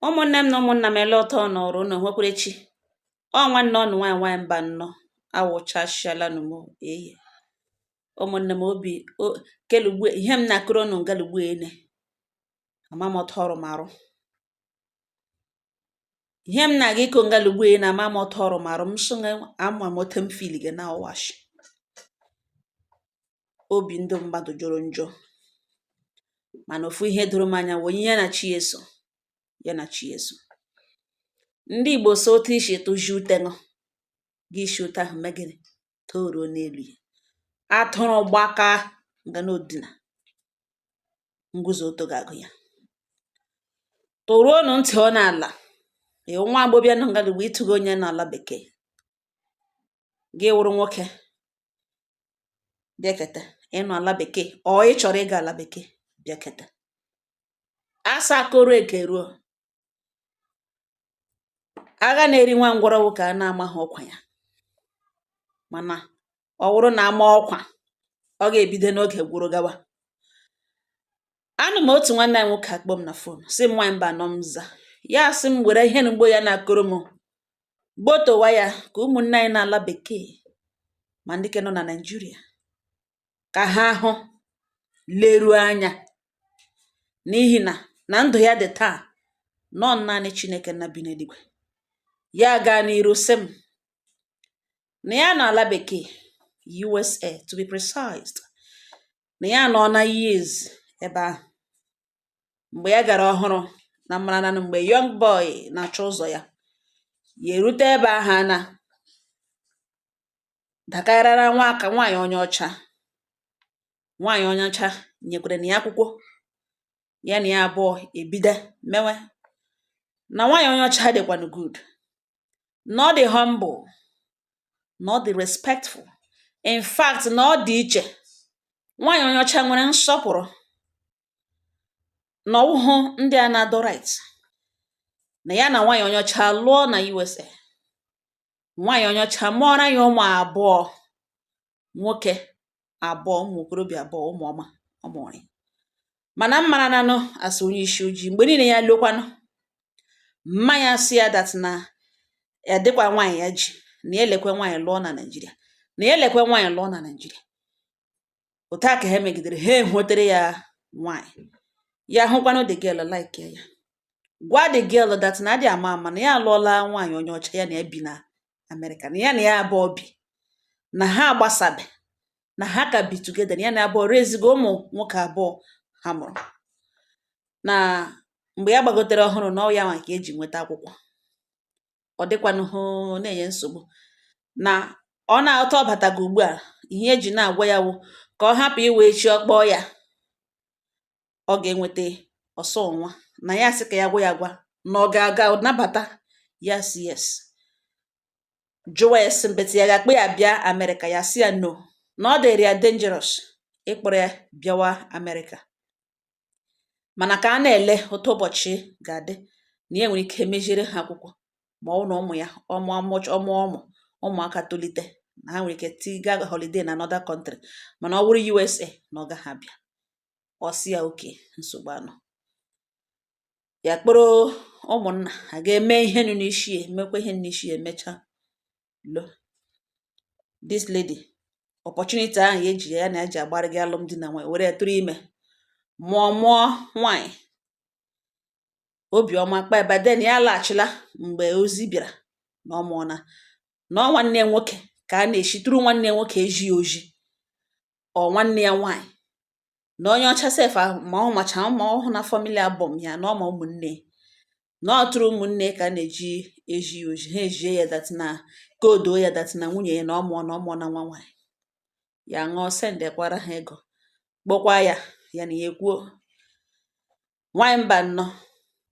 Ụmụnne m na ụmụnna m ele ọtọ nọrọ unu nwekwarechi. Ọ nwanne ọnụ nwaanyị mba nnọọ awụchashialanụ m eye. Ụmụnne m obi kelugbu ihe m na-akụrụ unu ngalugbu ene. Ama m ọtọ ọrụ m arụ. Ihe m na-aga ịkụ ngalugbu ene ama m ọtọ ọrụ m arụ m sụnge ama m ote m fili gị na ọwashi. Obi ndị mmadụ jọrọ njọ. Mana ofu ihe doro m anya wụ onye na chi eso. Ya na chi eso. Ndị Igbo so otu ishi tụji ute ṅụ gị shi ute ahụ megịrị toruo n'elu ya. Atụrụ gbaka nga n'odina nguzo oto ga-agụ ya. Tụruonụ ntị ọ n'ala. Nwa agbọbịa nọ ngalugbu ịtụgo onye n'ala bekee. Gị wụrụ nwoke bịakete ịnọ ala bekee ọ ị chọrọ ịga ala bekee bịakete. Asa koro eke ruo. Agha na-eri nwa ngwọrọwụ ka a na-ama ha ọkwa ya. Mana ọ wụrụ na ama ọkwa ọ ga-ebido n'oge gwụrụ gawa. Anụ m otu nwanne anyị nwoke akpọ m na fon sị m nwaanyị mba nọ m za. Ya sị m were ihe mgbo ya na-akụrụ m gbotowa ya ka ụmụnne anyị na-ala bekee ma ndị ke nọ na Naịjirịa ka ha hụ leruo anya n'ihi na ndụ ya dị taa nọ naanị Chineke nna bi n'eluigwe. Ya gaa n'iru sị m na ya nọ ala bekee USA to be precise. Na ya nọ na years ebe ahụ. Mgbe ya gara ọhụrụ na mara na mgbe young boy na-achọ ụzọ ya. Ya erute ebe ahụ na dakarara nwaanyị onye ọcha. Nwaanyị onye ọcha nyekwere na ya akwụkwọ. Ya na ya abụọ ebido mewe. Na nwaanyị onye ọcha dịkwanụ good. Not the humble, not the respectful. In fact, na ọ dị iche. Nwaanyị onye ọcha nwere nsọpụrụ. Na ọwụhụ ndị a na-adọ right. Na ya na nwaanyị onye ọcha lụọ na USA. Nwaanyị onye ọcha mụọra ya ụmụ abụọ. Nwoke abụọ, ụmụ okorobịa abụọ, ụmụ ọma ọ mụrụ. Mana mmara nanụ asị onye isi ojii mgbe niile ya lụkwanụ. Mmanya si ya that na ya dịkwa nwaanyị ya ji na ya elekwe nwaanyị lụọ na Naịjirịa. Na ya elekwe nwaanyị lụọ na Naịjirịa. Otu a ka ha megidere ha enwetere ya nwaanyị. Ya hụkwanụ the girl like ya. Gwa the girl that na adị ama ama na ya alụọla nwaanyị onye ọcha ya na ya bi na Amerịka. Na ya na ya abụọ bi. Na ha agbasabe. Na ha ka bi together. Na ya na abụọ rezigo ụmụ nwoke abụọ ha mụrụ. Na mgbe ya gbagotere ọhụrụ na ọ ya nwa ka eji nweta akwụkwọ. Ọ dịkwanụ na-enye nsogbu. Na ọ na-atọ ọbatago ugbu a ihe eji na-agwa ya wụ ka ọ hapụ iwe echi ọkpọ ya. Ọ ga-enweta ọsọ nwa. Na ya sị ka ya gwa ya gwa na ọ ga-aga nabata ya si yes. Jụwa ya sị mbeti ya ga-akpọ ya bịa Amerịka ya sị ya no. Na ọ dịrị ya dangerous ịkpọrọ ya bịawa Amerịka. Mana ka a na-ele otu ụbọchị ga-adị na ya nwere ike meziere ha akwụkwọ. Ma ọ na ụmụ ya ụmụaka tolite na ha nwere ike tiga holiday na another country. Mana ọ wụrụ USA na ọ gaghị abịa. Ọ sị ya oke nsogbu anọ. Ya kpọrọ ụmụnna ha ga-eme ihe nụ n'isi ya mekwa ihe n'isi ya emecha. Lo. This lady opportunity ahụ ya eji ya na eji agbara gị alụmdi na nwanyị were tụrụ ime. Mụọ nwaanyị. Obiọma kpa ebe then ya alaghachila mgbe ozi bịara na ọ mụọna. Na ọ nwanne ya nwoke ka a na-eshitụrụ nwanne ya nwoke eji oji. Ọ nwanne ya nwaanyị. Na onye ọcha sef ahụ ma ọ macha ma ọ hụ na family album ya na ọ ma ụmụnne. Na ọ tụrụ ụmụnne ka a na-eji eji oji. Ha ejie ya that na koodo ya that na nwunye ya na ọ mụọ na nwa nwaanyị. Ya ṅụọ sendekwara ha ego. Kpọkwa ya ya na ya ekwuo. Nwaanyị mba nnọọ.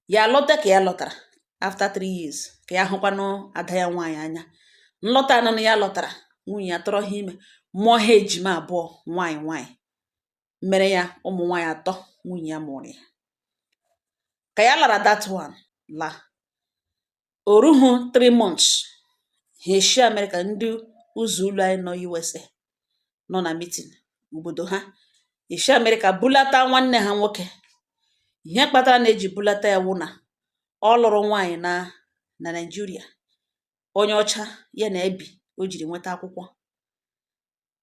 Ya lọta ka ya lọtara after 3 years ka ya hụkwanụ ada ya nwaanyị anya. Nlọta anọ na ya lọtara nwunye ya tọrọ ha ime mụọ ha ejima abụọ nwaanyị. Mere ya ụmụ nwaanyị atọ nwunye ya mụrụ ya. Ka ya lara that one la. O ruhu 3 months. Ha eshi Amerịka ndị ụzọ ụlọ anyị nọ USA nọ na meeting obodo ha. Eshi Amerịka bulata nwanne ha nwoke. Ihe kpatara na eji bulata ya wụ na ọ lụrụ nwaanyị na Naịjirịa, onye ọcha ya na-ebi o jiri nweta akwụkwọ.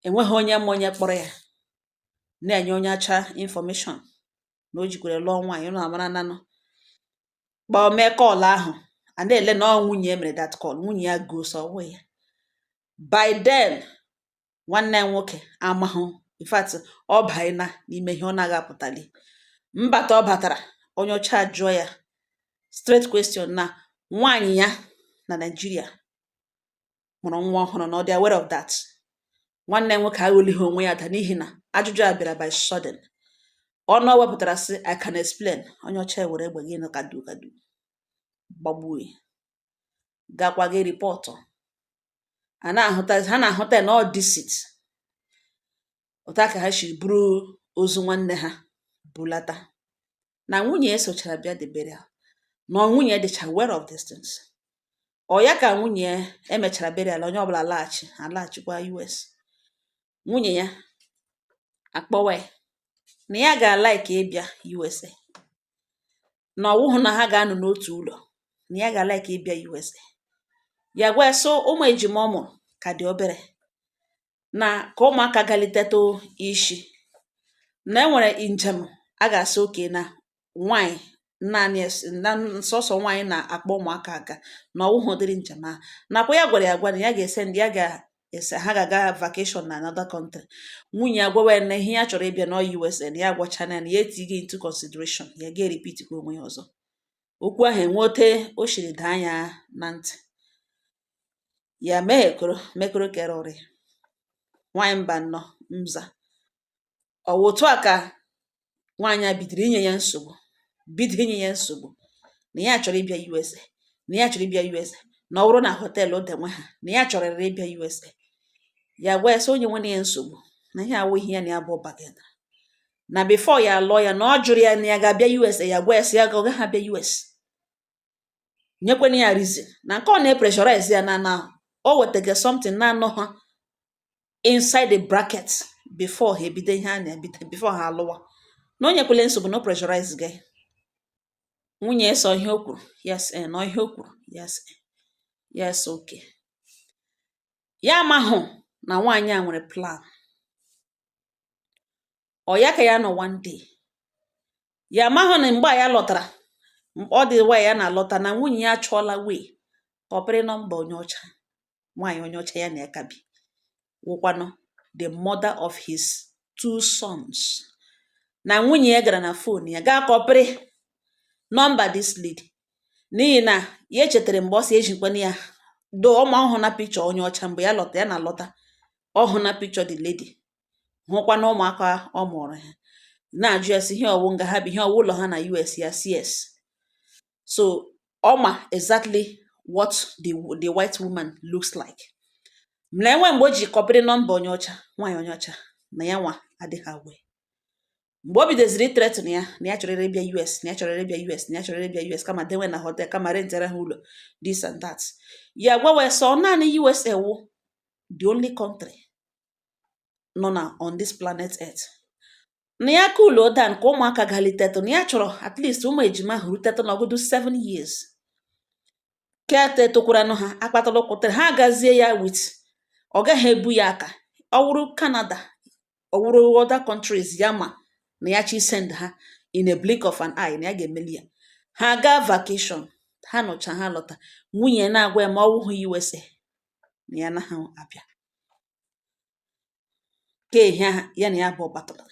Enweghị onye ma onye kpọrọ ya na-enye onye ọcha information na o jikwere lụọ nwaanyị. Unu amara nanụ kpọọ mee kọl ahụ, a na-ele na ọ nwunye mere that call, nwunye ya goes ọwụ ya. By then nwanne ya nwoke amahụ, in fact ọ baịna n'ime ihe ọ naghị apụtali. Mbata ọ batara, onye ọcha jụọ ya straight question na nwaanyị ya na Naịjirịa mụrụ nwa ọhụrụ na ọ dị aware of that. Nwanne ya nwoke aghọlighị onwe ya ada n'ihi na ajụjụ a bịara by sudden. Ọnụ ọ wepụtara sị I can explain. Onye ọcha were egbe gị nụ kadu gbagbuo ya, gakwa gị ripọtụ. Ha na-ahụta na ọ deceit. Otu aka ha siri buru ozu nwanne ha bulata, na nwunye ya sochara bịa the burial, na nwunye dịcha aware of these things. Ọ ya ka nwunye emechara burial, onye ọbụla alaghachikwa US. Nwunye ya akpọwa ya na ya ga-alike ịbịa USA, na ọwụhụ na ha ga-anọ n'otu ụlọ, na ya ga-alike ịbịa USA. Ya gwa so ụmụ ejima ọ mụrụ ka dị obere, na ka ụmụaka galiteto isi, na enwere njem a ga-asị oke na nwaanyị naanị na nsọsọ nwaanyị na-akpọ ụmụaka aga, na ọwụhụ dịrị njem ahụ. Nakwa ya gwara ya agwa na ya ga-ese ndị ha ga-aga vacation na another country. Nwunye ya gwawa na ihe ya chọrọ ịbịa na USA, na ya gwachana na ya etighị into consideration, ya ga-repeat kwa onwe ya ọzọ. Okwu ahụ enwete o shiri daa anya na ntị, ya mekoro kere ụrị. Nwaanyị mba nnọọ mza. Ọ wụ otu a ka nwaanyị a bidoro inye ya nsogbu, na ya chọrọ ịbịa USA, na ọ bụrụ na họteelụ dị nwe ha, na ya chọrọ ịbịa USA. Ya gwa ya sị onye nwere ya nsogbu na ihe awụ ihe ya na ya bụ bagana, na before ya lụọ ya na ọ jụrụ ya na ya ga-abịa USA. Ya gwa ya sị ya ga ọ gaghị abịa US. Nyekwana ya reason na nke ọ na-epressurize ya na o wetaga something na-anọ ha inside the bracket before ha ebido ihe a na-ebido, before ha alụwa. Na o nyekwele nsogbu, no pressurize gị. Nwunye so ihe o kwuru, yes, nọ ihe o kwuru, yes, okay. Ya amahụ na nwaanyị a nwere plan. Ọ ya ka ya nọ one day. Ya amahụ na mgbe a ya lọtara, ọ dị wa ya na-alọta, na nwunye ya achọọla wee ọpịrị nọmba onye ọcha, nwaanyị onye ọcha ya na ya kabi, wụkwanụ the mother of his 2 sons. Na nwunye ya gara na phone ya gaa kọpịrị nọmba this lady, n'ihi na ya echetara mgbe ọ si ejikwana ya do ọma ọhụ na picture onye ọcha. Mgbe ya lọta, ya na-alọta ọhụ na picture the lady, hụkwa na ụmụaka ọ mụrụ ha, na-ajụ ya sị ihe ọwụ nga ha bi, ihe ọwụ ụlọ ha na US. Ya CS. So ọma exactly what the white woman looks like. Na enwe mgbe o ji kọpịrị nọmba onye ọcha, nwaanyị onye ọcha, na ya nwa adịghị awe. Mgbe o bidoziri threaten ya na ya chọrọ ịbịa US, na ya chọrọ ịbịa US, na ya chọrọ ịbịa US, kama denwe na hotel, kama rentere ha ụlọ, this and that. Ya gwawe so naanị USA wụ the only country nọ na on this planet Earth. Na ya ka ụlọ dan ka ụmụaka galiteto, na ya chọrọ at least ụmụ ejima ahụ ruteto n'ọgụdụ 7 years. Kete tokwaranụ ha akpatala ụkwụtere ha agazie ya with ọ gaghị ebu ya aka. Ọ wụrụ Canada, ọ wụrụ other countries, ya ma na ya chi send ha in a blink of an eye, na ya ga-emeli ya. Ha gaa vacation, ha nọcha, ha lọta, nwunye na-agwa ya ma ọ wụhụ USA na ya na ha abịa. Ke ihe ya na ya bụ batụla,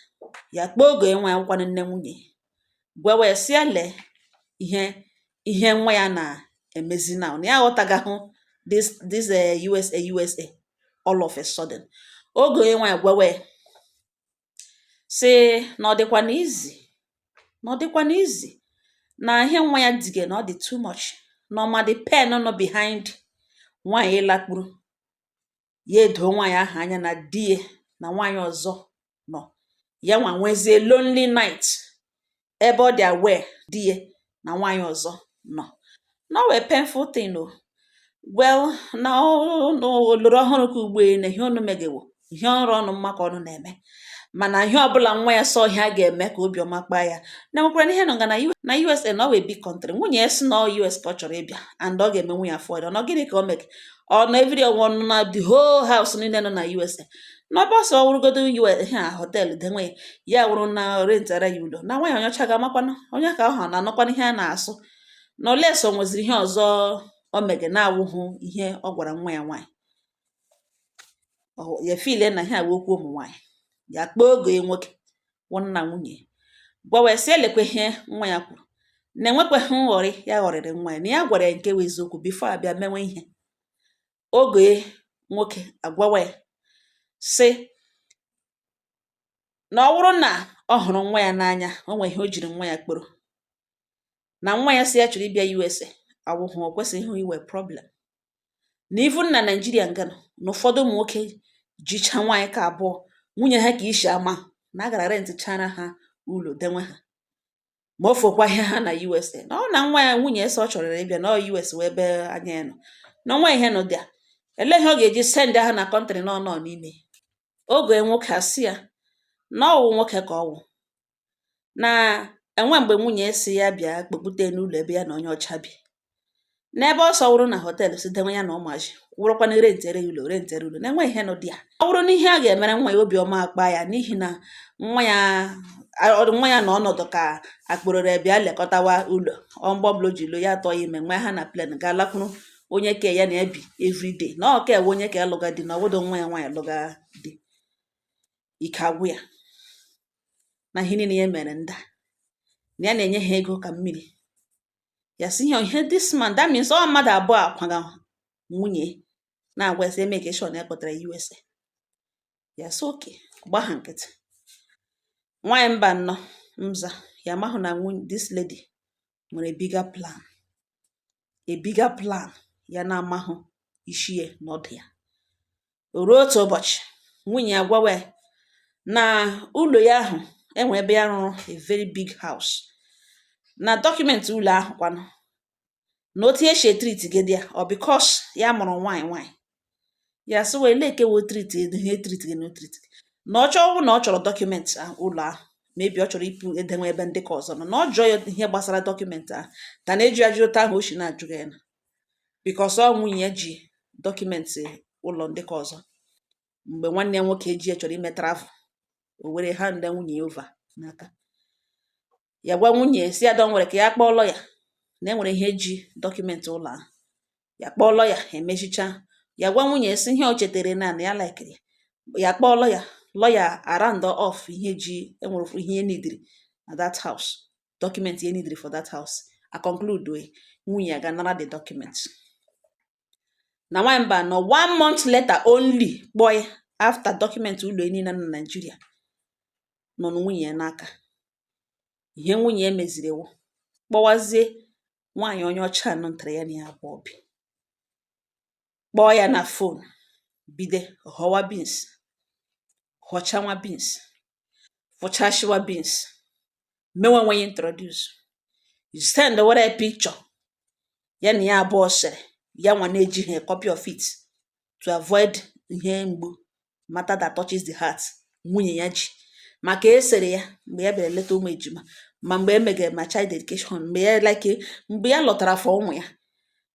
ya kpọọ oge nwa ya nkwanụ nne nwunye, gwawe sị ya lee ihe nwa ya na-emezi na ya aghọtagahụ this USA all of a sudden. Oge onye nwa ya gwawe sị na ọ dịkwa n'izi, na ihe nwa ya dige na ọ dị too much, na ọma the pen nọ behind nwaanyị lakpuru ya edo nwaanyị ahụ anya na die na nwaanyị ọzọ nọ. Ya nwa nwezie lonely night ebe ọ dị aware die na nwaanyị ọzọ nọ. No wee painful thing o. Well, na oloro ọhụrụ ka ugbo na ihe ọnụ megewo ihe ọrụ ọnụ mmakọ ọnụ na-eme, mana ihe ọbụla nwa ya sọ ihe a ga-eme ka obiọma kpaa ya. Na nwekwara n'ihe nọ nga na USA na ọ wee big country, nwunye ya si na US ka ọ chọrọ ịbịa and ọ ga-eme nwunye afọ ọdọ. Ọ gịnị ka o meg? Ọ nọ every ọnwụ na the whole house niile nọ na USA. N'ọbọsọ ọwụrụgodo US ha họteelụ denwe ya wụrụ na rentara ya ụlọ na nwaanyị onye ọcha ga-amakwanụ onye ka ahụ na-anọkwanụ ihe a na-asụ na oleso nweziri ihe ọzọ o mege na-awụhụ ihe ọ gwara nwa ya nwaanyị. Ya file na ihe a okwu ụmụ nwaanyị ya kpọọ oge nwoke wụ nna nwunye gwawe sị elekwe ihe nwa ya kwuru na enwekweghị nghọrị ya ghọrịrị nwa ya na ya gwara ya nke wụ eziokwu bifo abịa mewe ihe. Oge nwoke agwawa ya sị na ọ bụrụ na ọ hụrụ nwa ya n'anya o nwere ihe o jiri nwa ya kporo na nwa ya si ya chọrọ ịbịa USA awụhụ o kwesịghị iwe problem na ivu na Naijiria nga nọ na ụfọdụ ụmụ nwoke jicha nwaanyị ka abụọ nwunye ha ka isi ama na a gara rent chara ha ụlọ denwe ha ma o fokwa ihe ha na USA na ọ na nwa ya nwunye ese ọ chọrọ ịbịa na US wee ebe anya ya nọ na nwa ihe nọ dị a ele ihe ọ ga-eji send ha na kọntrị nọ n'ime. Oge nwoke asị ya na ọwụ nwoke ka ọwụ na enwe mgbe nwunye si ya bịa kpokpute n'ụlọ ebe ya na onye ọcha bi n'ebe ọ sọwụrụ na họteelụ si denwe ya na ụmụaji wụrụkwana rentere ụlọ na enwe ihe nọ dị ya. Ọ bụrụ na ihe a ga-emere nwa ya obiọma akpa ya n'ihi na nwa ya na ọnọdụ ka akpụrụre bịa lekọtawa ụlọ ọmgbọbụla jilo ya atọ ya ime nwa ha na plen ga-alakwuru onye ke ya na-ebi everyday na ọ ka ewe onye ka alụga di na obodo nwa ya nwaanyị lụga di ike agwụ ya na ihe niile ya mere nda na ya na-enye ha ego ka mmiri ya si ihe this man that means ọ mmadụ abụọ akwaga nwunye na-agwa esi emekeshọn ya kpọtara USA ya so oke gba ha nkịtị. Nwaanyị mba nnọ mza ya mahụ na this lady nwere bigger plan ya na-amahụ ishie n'ọdụ ya. O ruo otu ụbọchị nwunye ya gwawe na ụlọ ya ahụ enwe ebe ya rụrụ a very big house na dọkụmentị ụlọ ahụ kwanụ na otu esi etriti gị dị ya ọ bikos ya mụrụ nwaanyị ya sị wee leke wo triti ihe triti gị na triti na ọ chọọ na ọ chọrọ dọkụmentị ụlọ ahụ mebi ọ chọrọ ịpụ edenwe ebe ndị ka ọzọ nọ na ọ jụọ ya ihe gbasara dọkụmentị ahụ ka na-eji ajụta ahụ o si na-ajụ ya na bikos ọ nwunye ya ji dọkụmentị ụlọ ndị ka ọzọ mgbe nwanne ya nwoke ji ya chọrọ ime travel o were ha ndị nwunye ya ova n'aka ya gwa nwunye si ya dọ nwere ka ya kpọọ lọya na enwere ihe ji dọkụmentị ụlọ ahụ ya kpọọ lọya emechicha ya gwa nwunye si ihe o chetere na ya laikiri ya kpọọ lọya around off ihe ji enwere ihe nidiri na that house dọkụmentị ihe nidiri for that house a conclude we nwunye ya ga-anara the document na nwanyị mba nọ 1 month later only kpọọ ya after dọkụmentị ụlọ niile na Nigeria nọ na nwunye ya n'aka. Ihe nwunye ya meziri ewu kpọwazie nwaanyị onye ọcha nọ ntara ya na ya abụọ bi kpọọ ya na fon bide họwa beans họchanwa beans fụchashiwa beans mewe nwe ya introduce send were picture ya na ya abụọ sere ya nwa na-ejighị a copy of it to avoid ihe mgbu matter that touches the heart nwunye ya ji maka esere ya mgbe ya bịara leta ụmụ ejima ma mgbe emegere ma child education mgbe ya lọtara for ụmụ ya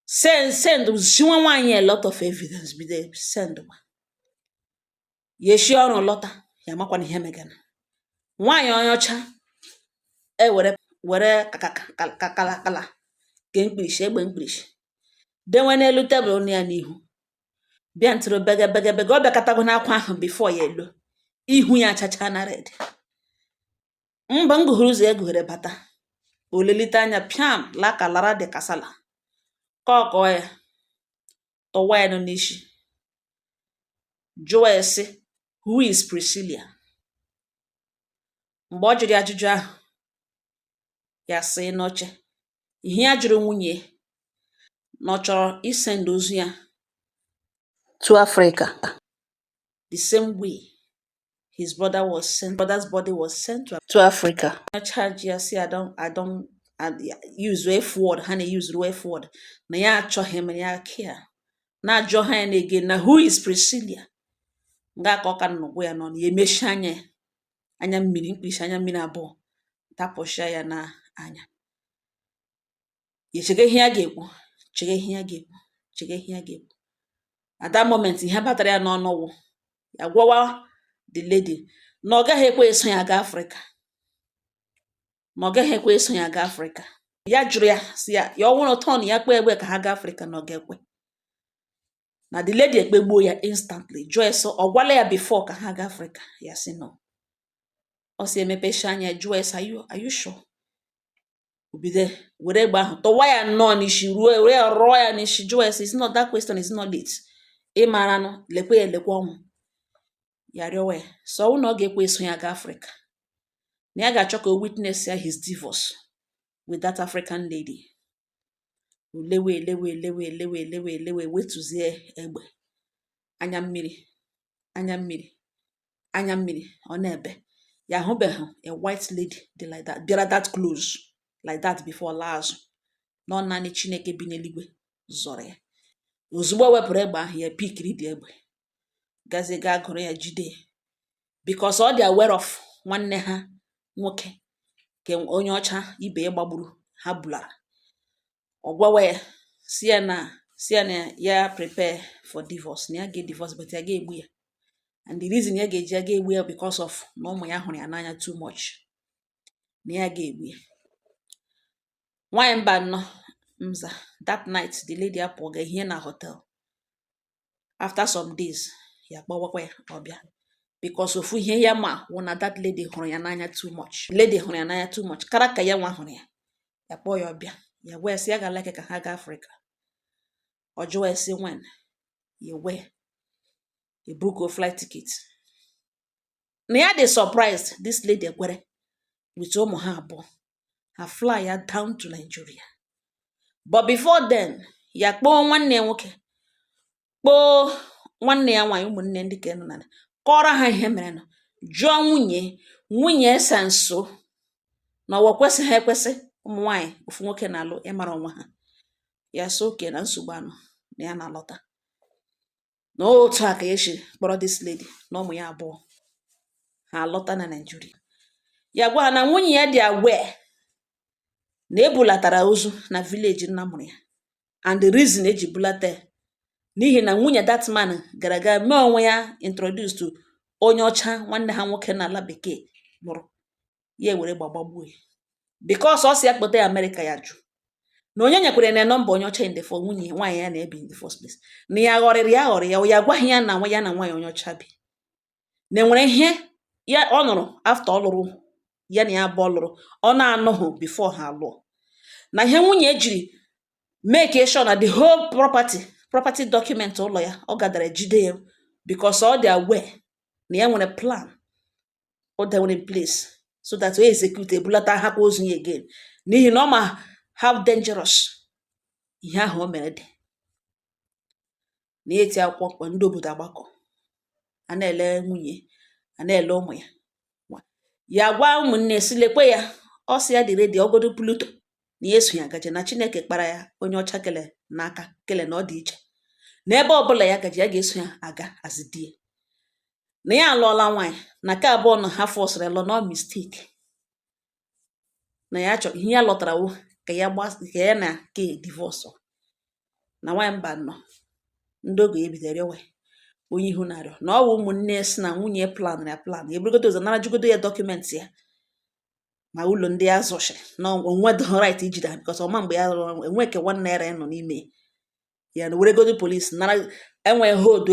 send ziwa nwaanyị a lot of evidence bido send ma ya eshi ọrụ lọta ya makwana ihe megana nwaanyị onye ọcha were kakala ke mkpirishi egbe mkpirishi denwe n'elu tebụl ya n'ihu bịa ntụrụ bege ọ bịakọtago n'akwa ahụ before ya elo ihu ya achacha na red mba m gụhụrụ ụzọ egughere bata olelite anya piam laka lara de kasala ka ọkọ ya tọwa ya nọ n'isi jụọ ya sị who is Priscilla. Mgbe ọ jụrụ ajụjụ ahụ ya sị n'oche ihe ya jụrụ nwunye na ọ chọrọ isend ozu ya to Africa the same way his brother's body was sent to Africa. Charge ya si I don't use F word ha na use F word na ya achọghị m ya kia na ajọ ha ya na again na who is Priscilla nga ka ọ ka nnukwu ya nọ na emechi anya anya mmiri, mkpirisi anya mmiri abụọ tapụsịa ya na anya. Ya chege ihe ya ga-ekwu, chege ihe ya ga-ekwu, chege ihe ya ga-ekwu. At that moment, ihe batara ya n'ọnụ wụ ya gwawa the lady na ọ gaghị ekwe eso ya gaa Afrịka, na ọ gaghị ekwe eso ya gaa Afrịka. Ya jụrụ ya si ya ọ bụrụ na tọn ya kpee egbe ka ha gaa Afrịka na ọ ga-ekwe. Na the lady ekpegbuo ya instantly, jụọ ya ọ gwala ya before ka ha gaa Afrịka, ya sị no. Ọ si emepecha anya jụọ ya are you sure? O bido were egbe ahụ tọwa ya nnọọ n'isi, were ya rụọ ya n'isi, jụọ ya it's not that question is not it. Ị mara nụ lekwe ya elekwe ọnwụ. Ya rịọwa ya so ọ na ọ ga-ekwe eso ya gaa Afrịka, na ya ga-achọ ka o witness ya his divorce with that African lady. Lewe wetuzie egbe, anya mmiri, anya mmiri, anya mmiri, ọ na-ebe. Ya ahụbeghị a white lady dị like that, bịara that close like that before laa azụ. Nọ naanị Chineke bi n'eluigwe zọrọ ya. Ozugbo o wepụrụ egbe ahụ, ya pikiri dị egbe, gazie gaa gụrụ ya jide ya, because ọ dị aware of nwanne ha nwoke nke onye ọcha ibe ya gbagburu ha bulara. Ọ gwawa ya si ya na ya prepare for divorce, na ya ga-divorce but ya ga-egbu ya, and the reason ya ga-eji ya ga-egbu ya because of na ụmụ ya hụrụ ya n'anya too much, na ya ga-egbu ya. Nwaanyị mba nnọọ mza that night the lady apụọ ga ehie na hotel. After some days ya kpọwakwa ya ọbịa because ofu ihe ya ma wụ na that lady hụrụ ya n'anya too much. Lady hụrụ ya n'anya too much kara ka ya nwa hụrụ ya. Ya kpọọ ya ọbịa, ya gwa ya sị ya ga-alike ka ha gaa Afrịka. Ọ jụọ ya sị when, ya wee a book of flight ticket. Na ya dị surprised this lady ekwere with ụmụ ha abụọ, ha fly ya down to Nigeria. But before then, ya kpọọ nwanne ya nwoke, kpọọ nwanne ya nwaanyị, ụmụnne ndị ka nọ na kọrọ ha ihe mere nọ, jụọ nwunye ese nso na ọ kwesịghị ekwesị ụmụ nwaanyị ofu nwoke na-alụ ịmara onwe ha. Ya so oke na nsogbu anọ na ya na-alọta. Na otu a ka esi kpọrọ this lady na ụmụ ya abụọ ha alọta na Nigeria. Ya gwa ha na nwunye ya dị aware na ebulatara ozu na village nna mụrụ ya, and the reason eji bulata ya n'ihi na nwunye that man gara aga mee onwe ya introduce to onye ọcha nwanne ha nwoke n'ala bekee lụrụ, ya were gbagbuo ya because ọ si ya kpọta ya America. Ya jụ na onye nyekwere na nọmba onye ọcha in the first, nwunye nwaanyị ya na-ebi in the first place, na ya ghọrịrị ya agwaghị ya na nwaanyị onye ọcha bi, na enwere ihe ya ọ nụrụ after ọ lụrụ ya na ya abụọ lụrụ ọ na-anụghị before ha lụọ, na ihe nwunye ejiri make sure na the whole property document ụlọ ya ọ gadara jide ya because ọ dị aware na ya nwere plan ọ dewere in place so that o execute ebulata hapụ ozu ya again, n'ihi na ọ ma how dangerous ihe ahụ o mere dị. Na eti akwụkwọ mkpọ ndị obodo agbakọ, a na-ele nwunye, a na-ele ụmụ ya. Ya gwa ụmụnne si lekwe ya, ọ sị ya dị ready ọgodo Pluto na ya eso ya gaje, na Chineke kpara ya onye ọcha kele n'aka, kele na ọ dị iche, na ebe ọbụla ya gaje ya ga-eso ya aga azidie. Na ya alụọla nwaanyị, na nke abụọ na ha fọsịrị lọ no mistake, na ya chọrọ ihe ya lọtara wụ ka ya na ke divorce. Na nwaanyị mba nọ ndị oge ebidoro rịọwa onye ihu na-arịọ na ọ wụ ụmụnne si na nwunye plan eburugodo ụzọ nara jugodo ya dọkụmentị ya ma ụlọ ndị ya zụchiri na onwedo right ijide ha because ọma mgbe ya rụrụ enwe ke naira nọ n'ime ya, na weregodo polisi nara enwe hold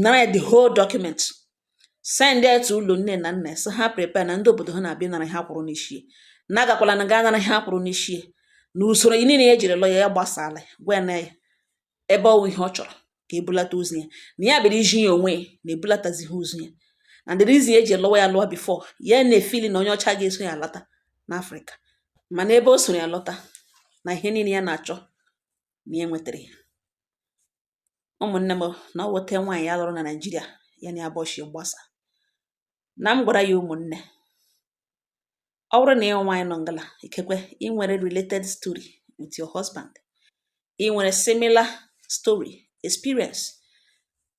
nara ya the whole document, send ya to ụlọ nne na nna so ha prepare na ndị obodo ha na-abịa nara ha kwụrụ n'ishie, na agakwala na gaa nara ha kwụrụ n'ishie, na usoro niile ya ejiri lọ ya gbasala gwa na ya ebe ọwụ ihe ọ chọrọ ka ebulata ozu ya, na ya bịara iji ya onwe na ebulatazighị ozu ya, and the reason eji lụwa ya lụwa before ya na-efili na onye ọcha ga-eso ya alata n'Afrịka, mana ebe o soro ya lọta na ihe niile ya na-achọ na ya nwetara ya. Ụmụnne m na ọ weta nwaanyị ya lụrụ na Naịjirịa ya na ya bọchie gbasa, na m gwara ya ụmụnne, ọ bụrụ na ịhụ nwaanyị nọ ngala ikekwe ị nwere related story with your husband, ị nwere similar story experience,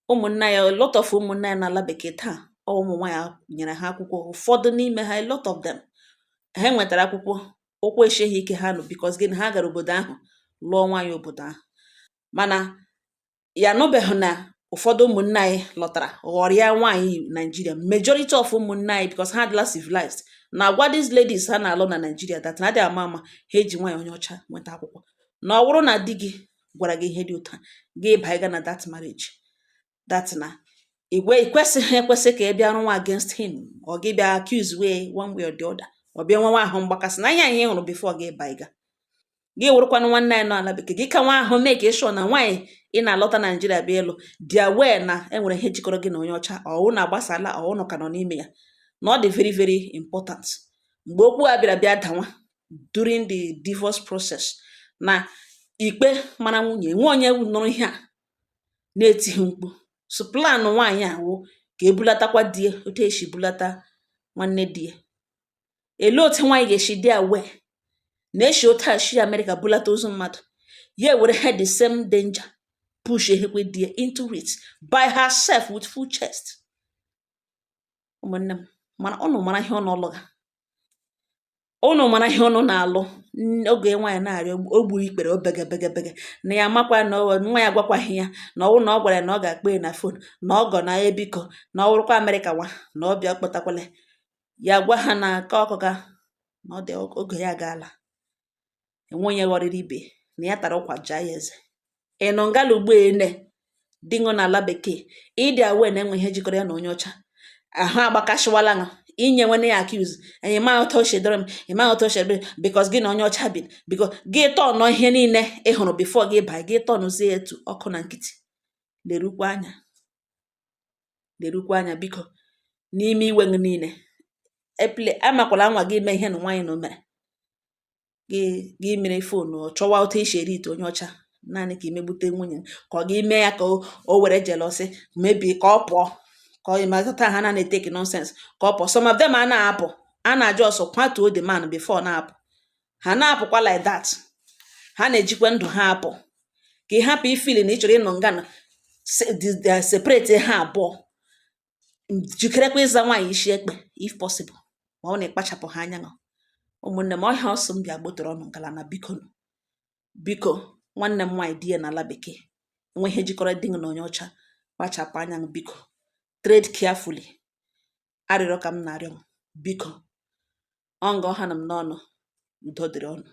ụmụnna ya, a lot of ụmụnna ya n'ala bekee taa ụmụ nwaanyị nyere ha akwụkwọ, ụfọdụ n'ime ha, a lot of them, ha nwetara akwụkwọ, ụkwụ eshighị ike ha nụ because gịnị, ha gara obodo ahụ lụọ nwaanyị obodo ahụ. Mana ya anụbeghị na ụfọdụ ụmụnne anyị lọtara ghọrọ ya nwaanyị Nigeria. Majority of ụmụnne anyị, because ha adịla civilized, na-agwa these ladies ha na-alụ na Nigeria that na adị ama ama ha eji nwaanyị onye ọcha nweta akwụkwọ. Na ọ bụrụ na di gị gwara gị ihe dị ụtọ a, gị baiga na that marriage, that na ikwesịghị ekwesị ka ị bịa rụnwa against him, ọ gị bịa accuse way one way or the other, ọ bịa nwa ahụ mgbakasị na ihe hụrụ before gị baiga. Gị wụrụkwanụ nwanne anyị nọ ala bekee, gị ka nwa ahụ mee ka ị sure na nwaanyị ị na-alọta Naijiria bịa ịlụ dị aware na enwere ihe jikọrọ gị na onye ọcha, ọwụ na agbasala, ọwụ nọ ka nọ n'ime ya, na ọ dị very very important. Mgbe okwu a bịa dawa during the divorce process, na ikpe mara nwunye, nwe onye nụrụ ihe a na-etighi mkpu, so plan nwaanyị a wụ ka ebulatakwa di ya otu esi bulata nwanne di ya. Ele otu nwaanyị ga-esi dị aware na-eshi otu a shi America bulata ozu mmadụ, ya were ha the same danger push ehekwe di ya into it by herself with full chest. Ụmụnne m, mana ụnụ mara ihe ọnụ ọlụga, ụnụ mara ihe ọnụ na-alụ. Oge nwaanyị na-arịọ ogbu ikpere obege na ya makwa na nwa ya gwakwaghị ya na ọwụ na ọ gwara na ọ ga-akpọ ya na fon, na ọgọ na ebiko na ọ wụrụkwa Amerịka nwa na ọ bịa kpọtakwala ya, gwa ha na aka ọkụga na ọ dị oge ya gaala. Enwe onye ghọrịrị ibe na ya tara ụkwa jaa ya eze. Ịnụ ngala ugbo ene dịṅụ n'ala bekee, ịdị awe na enwe ihe jikọrọ ya na onye ọcha, ahụ agbakashiwala ṅụ inye nwene ya accuse, anyị ma ọtọ shedoro m, ịma ọtọ shedoro because gị na onye ọcha bi, because gị tọọ nọ ihe niile ị hụrụ before gị baa, gị tọọ nụzie etu ọkụ na nkịtị. Lerukwa anya, lerukwa anya biko, n'ime iwe gị niile. Amakwala nwa gị mee ihe na nwaanyị na o mere gị mere fonu chọwa otu isi eri ite onye ọcha naanị ka imegbute nwunye, ka ọ gị mee ya ka o were jealousy mebi ka ọ pụọ, ka ọ mazụta ha na-eteki nonsense ka ọ pụọ. Some of them a na-apụ, a na-ajụ ọsọ kwatuo the man before na-apụ. Ha na-apụkwa like that, ha na-ejikwa ndụ ha apụ ka ị hapụ ifili na ị chọrọ ịnọ nga na separate ha abụọ. Jikerekwa ịza nwaanyị isi ekpe if possible, ma ọ na-ekpachapụ ha anya. Ụmụnne m, ọhịa ọsọ m bịa gbotoro ọnụ ngala na biko nwanne m nwaanyị di ya n'ala bekee, enwe ihe jikọrọ dị na onye ọcha, kpachapụ anya biko, trade carefully. Arịrịọ ka m na-arịọ m biko, ọ nga ọha na m n'ọnụ, udo dịrị ọnụ.